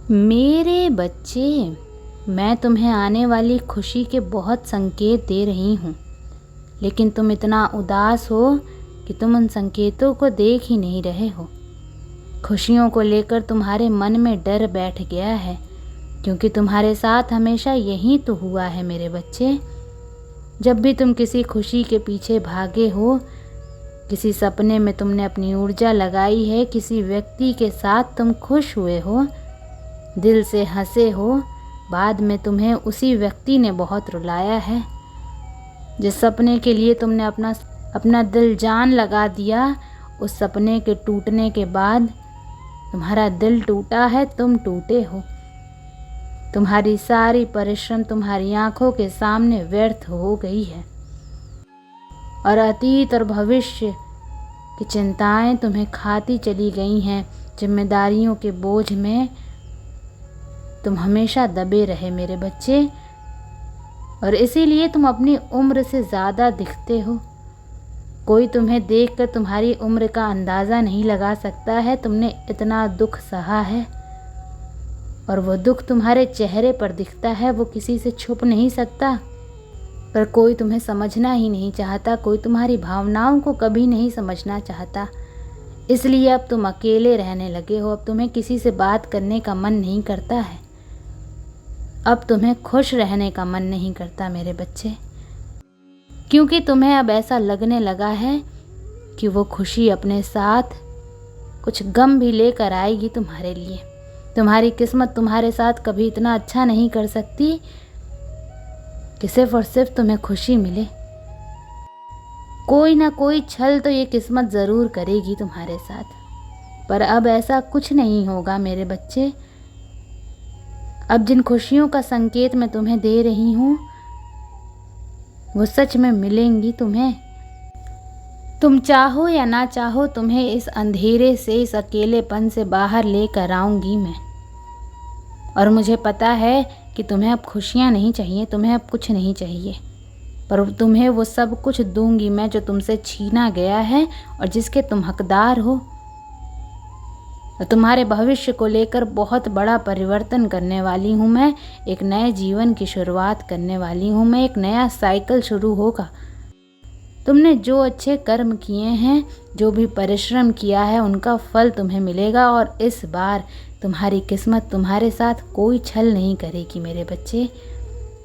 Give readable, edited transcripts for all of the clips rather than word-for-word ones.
मेरे बच्चे, मैं तुम्हें आने वाली खुशी के बहुत संकेत दे रही हूँ, लेकिन तुम इतना उदास हो कि तुम उन संकेतों को देख ही नहीं रहे हो। खुशियों को लेकर तुम्हारे मन में डर बैठ गया है, क्योंकि तुम्हारे साथ हमेशा यही तो हुआ है मेरे बच्चे। जब भी तुम किसी खुशी के पीछे भागे हो, किसी सपने में तुमने अपनी ऊर्जा लगाई है, किसी व्यक्ति के साथ तुम खुश हुए हो, दिल से हंसे हो, बाद में तुम्हें उसी व्यक्ति ने बहुत रुलाया है। जिस सपने के लिए तुमने अपना दिल जान लगा दिया, उस सपने के टूटने के बाद तुम्हारा दिल टूटा है, तुम टूटे हो। तुम्हारी सारी परिश्रम तुम्हारी आंखों के सामने व्यर्थ हो गई है, और अतीत और भविष्य की चिंताएं तुम्हें खाती चली गई हैं। जिम्मेदारियों के बोझ में तुम हमेशा दबे रहे मेरे बच्चे, और इसीलिए तुम अपनी उम्र से ज़्यादा दिखते हो। कोई तुम्हें देखकर तुम्हारी उम्र का अंदाज़ा नहीं लगा सकता है। तुमने इतना दुख सहा है, और वो दुख तुम्हारे चेहरे पर दिखता है, वो किसी से छुप नहीं सकता। पर कोई तुम्हें समझना ही नहीं चाहता, कोई तुम्हारी भावनाओं को कभी नहीं समझना चाहता। इसलिए अब तुम अकेले रहने लगे हो। अब तुम्हें किसी से बात करने का मन नहीं करता है। अब तुम्हें खुश रहने का मन नहीं करता मेरे बच्चे, क्योंकि तुम्हें अब ऐसा लगने लगा है कि वो खुशी अपने साथ कुछ गम भी लेकर आएगी तुम्हारे लिए। तुम्हारी किस्मत तुम्हारे साथ कभी इतना अच्छा नहीं कर सकती कि सिर्फ और सिर्फ तुम्हें खुशी मिले। कोई ना कोई छल तो ये किस्मत ज़रूर करेगी तुम्हारे साथ, पर अब ऐसा कुछ नहीं होगा मेरे बच्चे। अब जिन खुशियों का संकेत मैं तुम्हें दे रही हूँ, वो सच में मिलेंगी तुम्हें। तुम चाहो या ना चाहो, तुम्हें इस अंधेरे से, इस अकेलेपन से बाहर लेकर आऊंगी मैं। और मुझे पता है कि तुम्हें अब खुशियाँ नहीं चाहिए, तुम्हें अब कुछ नहीं चाहिए, पर तुम्हें वो सब कुछ दूंगी मैं जो तुमसे छीना गया है और जिसके तुम हकदार हो। तो तुम्हारे भविष्य को लेकर बहुत बड़ा परिवर्तन करने वाली हूँ मैं। एक नए जीवन की शुरुआत करने वाली हूँ मैं। एक नया साइकिल शुरू होगा। तुमने जो अच्छे कर्म किए हैं, जो भी परिश्रम किया है, उनका फल तुम्हें मिलेगा। और इस बार तुम्हारी किस्मत तुम्हारे साथ कोई छल नहीं करेगी मेरे बच्चे।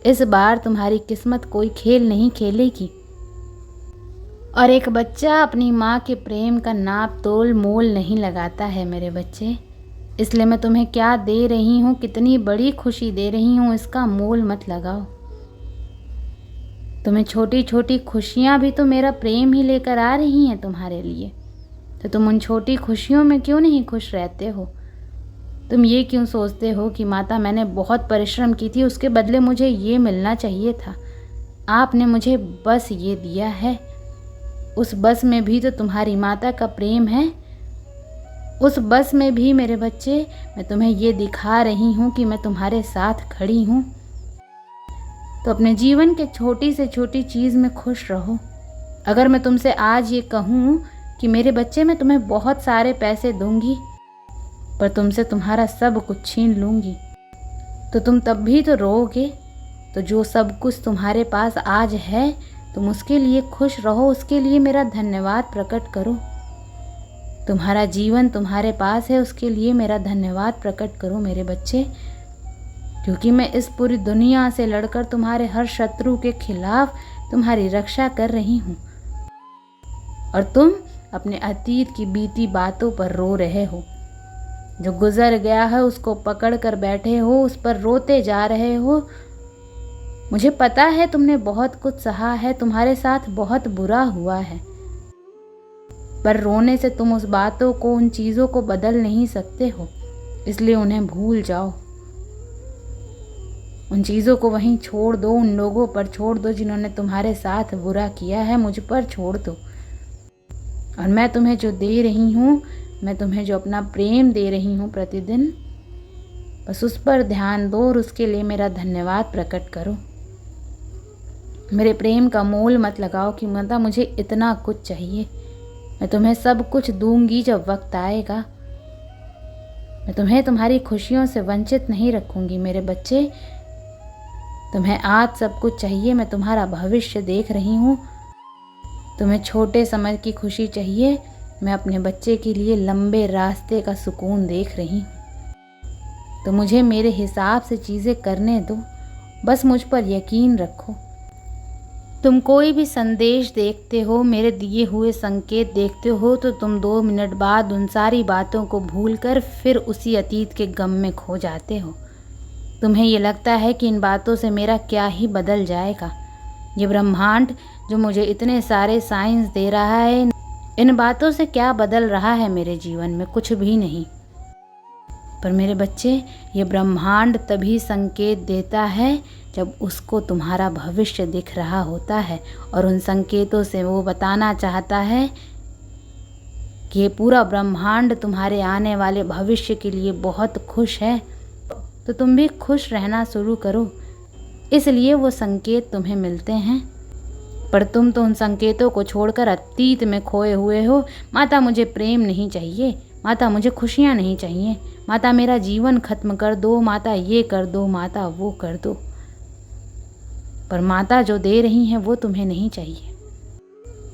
इस बार तुम्हारी किस्मत कोई खेल नहीं खेलेगी। और एक बच्चा अपनी माँ के प्रेम का नाप तोल मोल नहीं लगाता है मेरे बच्चे। इसलिए मैं तुम्हें क्या दे रही हूँ, कितनी बड़ी खुशी दे रही हूँ, इसका मोल मत लगाओ। तुम्हें छोटी छोटी खुशियाँ भी तो मेरा प्रेम ही लेकर आ रही हैं तुम्हारे लिए। तो तुम उन छोटी खुशियों में क्यों नहीं खुश रहते हो? तुम ये क्यों सोचते हो कि माता मैंने बहुत परिश्रम की थी, उसके बदले मुझे ये मिलना चाहिए था। आपने मुझे बस ये दिया है। उस बस में भी तो तुम्हारी माता का प्रेम है। उस बस में भी मेरे बच्चे मैं तुम्हें ये दिखा रही हूँ कि मैं तुम्हारे साथ खड़ी हूँ। तो अपने जीवन के छोटी से छोटी चीज़ में खुश रहो। अगर मैं तुमसे आज ये कहूँ कि मेरे बच्चे मैं तुम्हें बहुत सारे पैसे दूंगी, पर तुमसे तुम्हारा सब कुछ छीन लूँगी, तो तुम तब भी तो रोओगे। तो जो सब कुछ तुम्हारे पास आज है, तुम उसके लिए खुश रहो, उसके लिए मेरा धन्यवाद प्रकट करो। तुम्हारा जीवन तुम्हारे पास है, उसके लिए मेरा धन्यवाद प्रकट करो मेरे बच्चे। क्योंकि मैं इस पूरी दुनिया से लड़कर तुम्हारे हर शत्रु के खिलाफ तुम्हारी रक्षा कर रही हूँ। और तुम अपने अतीत की बीती बातों पर रो रहे हो। जो गुजर गया है उसको पकड़ कर बैठे हो, उस पर रोते जा रहे हो। मुझे पता है तुमने बहुत कुछ सहा है, तुम्हारे साथ बहुत बुरा हुआ है, पर रोने से तुम उस बातों को, उन चीज़ों को बदल नहीं सकते हो। इसलिए उन्हें भूल जाओ। उन चीज़ों को वहीं छोड़ दो, उन लोगों पर छोड़ दो जिन्होंने तुम्हारे साथ बुरा किया है, मुझ पर छोड़ दो। और मैं तुम्हें जो दे रही हूँ, मैं तुम्हें जो अपना प्रेम दे रही हूँ प्रतिदिन, बस उस पर ध्यान दो और उसके लिए मेरा धन्यवाद प्रकट करो। मेरे प्रेम का मोल मत लगाओ कि माता मुझे इतना कुछ चाहिए। मैं तुम्हें सब कुछ दूंगी जब वक्त आएगा। मैं तुम्हें तुम्हारी खुशियों से वंचित नहीं रखूँगी मेरे बच्चे। तुम्हें आज सब कुछ चाहिए, मैं तुम्हारा भविष्य देख रही हूँ। तुम्हें छोटे समय की खुशी चाहिए, मैं अपने बच्चे के लिए लंबे रास्ते का सुकून देख रही हूँ। तो मुझे मेरे हिसाब से चीज़ें करने दो, बस मुझ पर यकीन रखो। तुम कोई भी संदेश देखते हो, मेरे दिए हुए संकेत देखते हो, तो तुम 2 मिनट बाद उन सारी बातों को भूलकर फिर उसी अतीत के गम में खो जाते हो। तुम्हें ये लगता है कि इन बातों से मेरा क्या ही बदल जाएगा। ये ब्रह्मांड जो मुझे इतने सारे साइंस दे रहा है, इन बातों से क्या बदल रहा है मेरे जीवन में? कुछ भी नहीं। पर मेरे बच्चे, ये ब्रह्मांड तभी संकेत देता है जब उसको तुम्हारा भविष्य दिख रहा होता है, और उन संकेतों से वो बताना चाहता है कि ये पूरा ब्रह्मांड तुम्हारे आने वाले भविष्य के लिए बहुत खुश है। तो तुम भी खुश रहना शुरू करो, इसलिए वो संकेत तुम्हें मिलते हैं। पर तुम तो उन संकेतों को छोड़कर अतीत में खोए हुए हो। माता, मुझे प्रेम नहीं चाहिए, माता मुझे खुशियाँ नहीं चाहिए, माता मेरा जीवन खत्म कर दो, माता ये कर दो, माता वो कर दो। पर माता जो दे रही हैं वो तुम्हें नहीं चाहिए।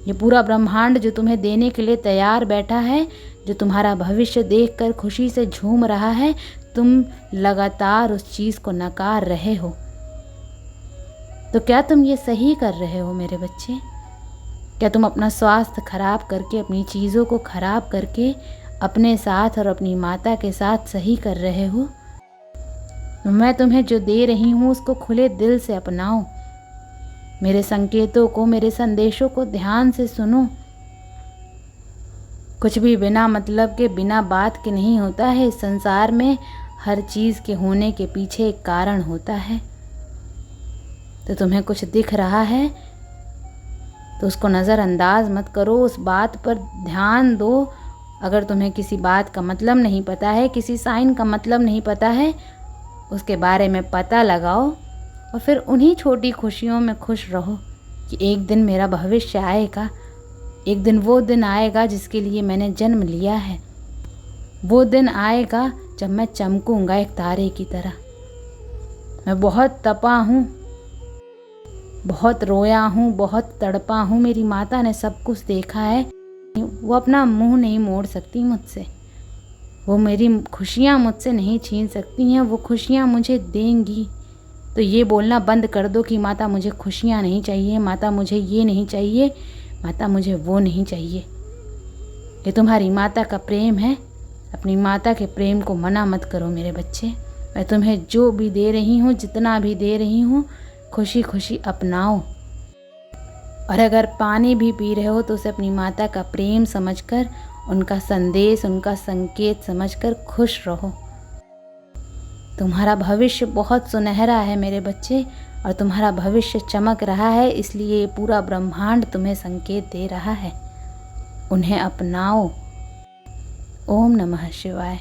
ये पूरा ब्रह्मांड जो तुम्हें देने के लिए तैयार बैठा है, जो तुम्हारा भविष्य देखकर खुशी से झूम रहा है, तुम लगातार उस चीज़ को नकार रहे हो। तो क्या तुम ये सही कर रहे हो मेरे बच्चे? क्या तुम अपना स्वास्थ्य खराब करके, अपनी चीज़ों को खराब करके अपने साथ और अपनी माता के साथ सही कर रहे हो? मैं तुम्हें जो दे रही हूँ उसको खुले दिल से अपनाओ। मेरे संकेतों को, मेरे संदेशों को ध्यान से सुनो। कुछ भी बिना मतलब के, बिना बात के नहीं होता है। इस संसार में हर चीज़ के होने के पीछे एक कारण होता है। तो तुम्हें कुछ दिख रहा है तो उसको नज़रअंदाज मत करो, उस बात पर ध्यान दो। अगर तुम्हें किसी बात का मतलब नहीं पता है, किसी साइन का मतलब नहीं पता है, उसके बारे में पता लगाओ और फिर उन्हीं छोटी खुशियों में खुश रहो कि एक दिन मेरा भविष्य आएगा। एक दिन वो दिन आएगा जिसके लिए मैंने जन्म लिया है। वो दिन आएगा जब मैं चमकूंगा एक तारे की तरह। मैं बहुत तपा हूँ, बहुत रोया हूँ, बहुत तड़पा हूँ। मेरी माता ने सब कुछ देखा है। वो अपना मुंह नहीं मोड़ सकती मुझसे। वो मेरी खुशियाँ मुझसे नहीं छीन सकती हैं। वो खुशियाँ मुझे देंगी। तो ये बोलना बंद कर दो कि माता मुझे खुशियाँ नहीं चाहिए, माता मुझे ये नहीं चाहिए, माता मुझे वो नहीं चाहिए। ये तुम्हारी माता का प्रेम है। अपनी माता के प्रेम को मना मत करो मेरे बच्चे। मैं तुम्हें जो भी दे रही हूँ, जितना भी दे रही हूँ, खुशी खुशी अपनाओ। और अगर पानी भी पी रहे हो तो उसे अपनी माता का प्रेम समझकर, उनका संदेश, उनका संकेत समझकर खुश रहो। तुम्हारा भविष्य बहुत सुनहरा है मेरे बच्चे, और तुम्हारा भविष्य चमक रहा है। इसलिए ये पूरा ब्रह्मांड तुम्हें संकेत दे रहा है। उन्हें अपनाओ। ओम नमः शिवाय।